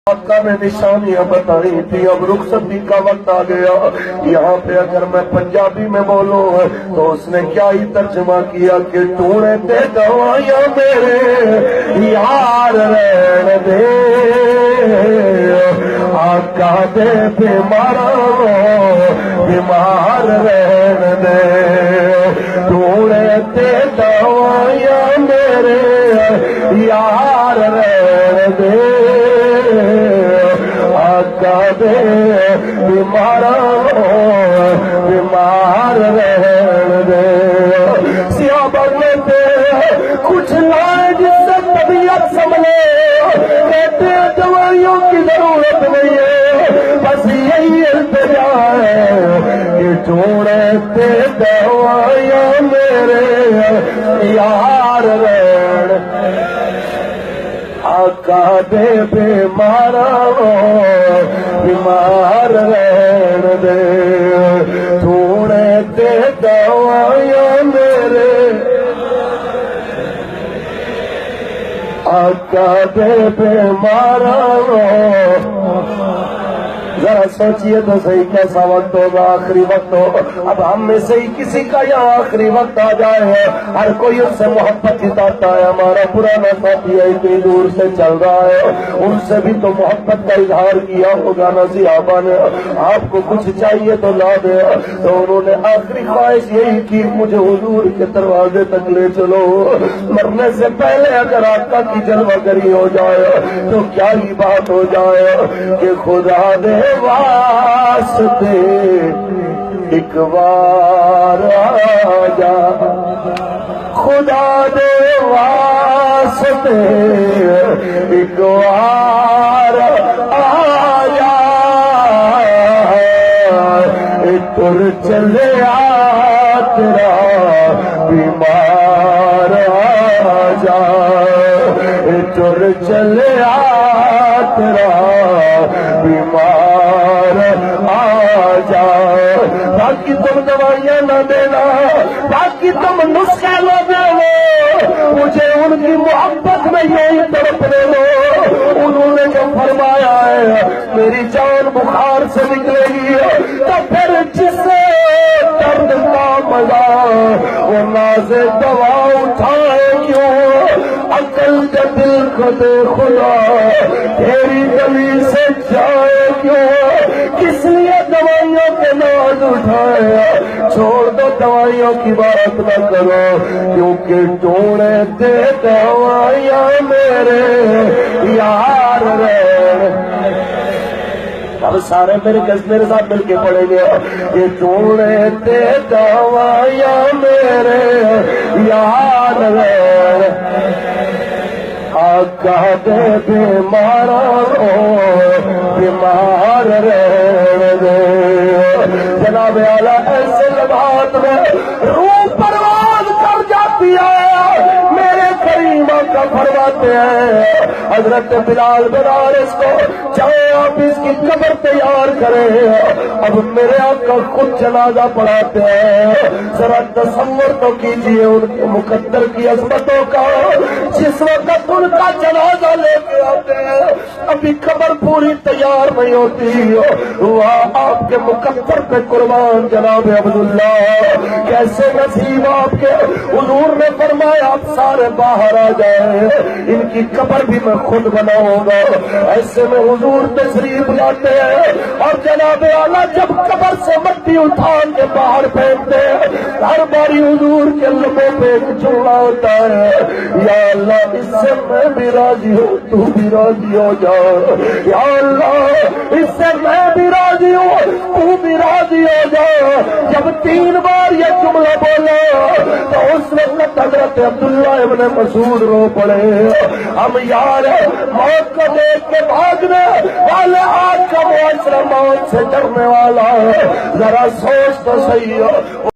آقا نے نشانیاں بتائی تھی، اب رخصتی کا وقت آ گیا۔ یہاں پہ اگر میں پنجابی میں بولوں تو اس نے کیا ہی ترجمہ کیا کہ ٹوڑے تے دوائیاں میرے یار رہن دے، آقا دے بیمارا بیمار رہن دے، ٹوڑے تے دوائیاں میرے یار رہن دے، آقا دے بیمارا بیمار رہن دے۔ سیاہ بننے دے کچھ لائے جس سے طبیعت سنبھلے، کہتے ہیں دوائیوں کی ضرورت نہیں ہے، بس یہی التجا ہے کہ ٹوڑے تے دوائیاں میرے یار رہن، آقا دے بیمارا بیمار رہن دے، ٹوڑے تے دوائیاں میرے آقا دے بیمارا۔ ذرا سوچئے تو صحیح کیسا وقت ہوگا، آخری وقت ہو۔ اب ہم میں سے ہی کسی کا یہاں آخری وقت آ جائے، ہر کوئی اس سے محبت جتاتا ہے، ہمارا پرانا ساتھی ہے اتنی دور سے چل رہا ہے، ان سے بھی تو محبت کا اظہار کیا ہوگا نا صحابہ نے، آپ کو کچھ چاہیے تو لا دے، تو انہوں نے آخری خواہش یہی کی مجھے حضور کے دروازے تک لے چلو، مرنے سے پہلے اگر آقا کی جلوہ گری ہو جائے تو کیا ہی بات ہو جائے کہ خدا دے واسطے ایک بار آ جا، خدا دے واسطے ایک بار آ جا، تر چلے آ تیرا بیمار آ جا، تر چلے آ تیرا بیمار آ جا، باقی تم دوائیاں نہ دینا، باقی تم نسخے نہ دینا، مجھے ان کی محبت میں یہی تڑپنے دو۔ انہوں نے جو فرمایا ہے میری جان بخار سے نکلے گی، تو پھر جسے درد کا مزہ وہ ناز دوا اٹھائے کیوں، عقل کا دل کو دے خدا تیری گلی سے جائے کیوں، کس لیے دوائیوں کے ناز اٹھائے، چھوڑ دو دوائیوں کی بات نہ کرو، کیونکہ ٹوڑے تے دوائیاں میرے یار رہے۔ اب سارے میرے ساتھ مل کے پڑھیں گے، یہ ٹوڑے تے دوائیاں میرے یار رہے، آقا دے بیمارا بیمار رہن دے۔ جناب اعلیٰ ایسے لمحات میں روح پرواز کر جاتی ہے، میرے کریم کا فرماتے ہیں حضرت بلال بنارس کو چاہے آپ اس کی قبر تیار کریں، اب میرے آقا خود جنازہ پڑھاتے ہیں، ذرا تصور تو کیجئے ان کے مقدر کی عظمتوں کا، جس وقت ان کا جنازہ لے کے آتے ہیں ابھی قبر پوری تیار نہیں ہوتی، وہاں آپ کے مقدر پہ قربان جناب عبداللہ کیسے نصیب آپ کے، حضور نے فرمایا آپ سارے باہر آ جائیں، ان کی قبر بھی میں خود بناؤں گا۔ ایسے میں حضور تشریف لاتے ہیں اور جناب اعلیٰ جب قبر سے مٹی اٹھا کے باہر پھینکتے ہیں، ہر باری حضور کے لبوں پہ ایک جملہ ہوتا ہے، یا اللہ اس سے میں بھی راضی ہوں تو بھی راضی ہو جا، یا اللہ اس سے میں بھی راضی ہوں تو بھی راضی ہو جا۔ جب 3 بار یہ جملہ بولا تو اس وقت حضرت عبداللہ ابن مسعود رو پڑے، ہم یار موت کو دیکھ کے بھاگنے والے، آج کا معاشرہ موت سے ڈرنے والا ہے، ذرا سوچ تو صحیح ہو۔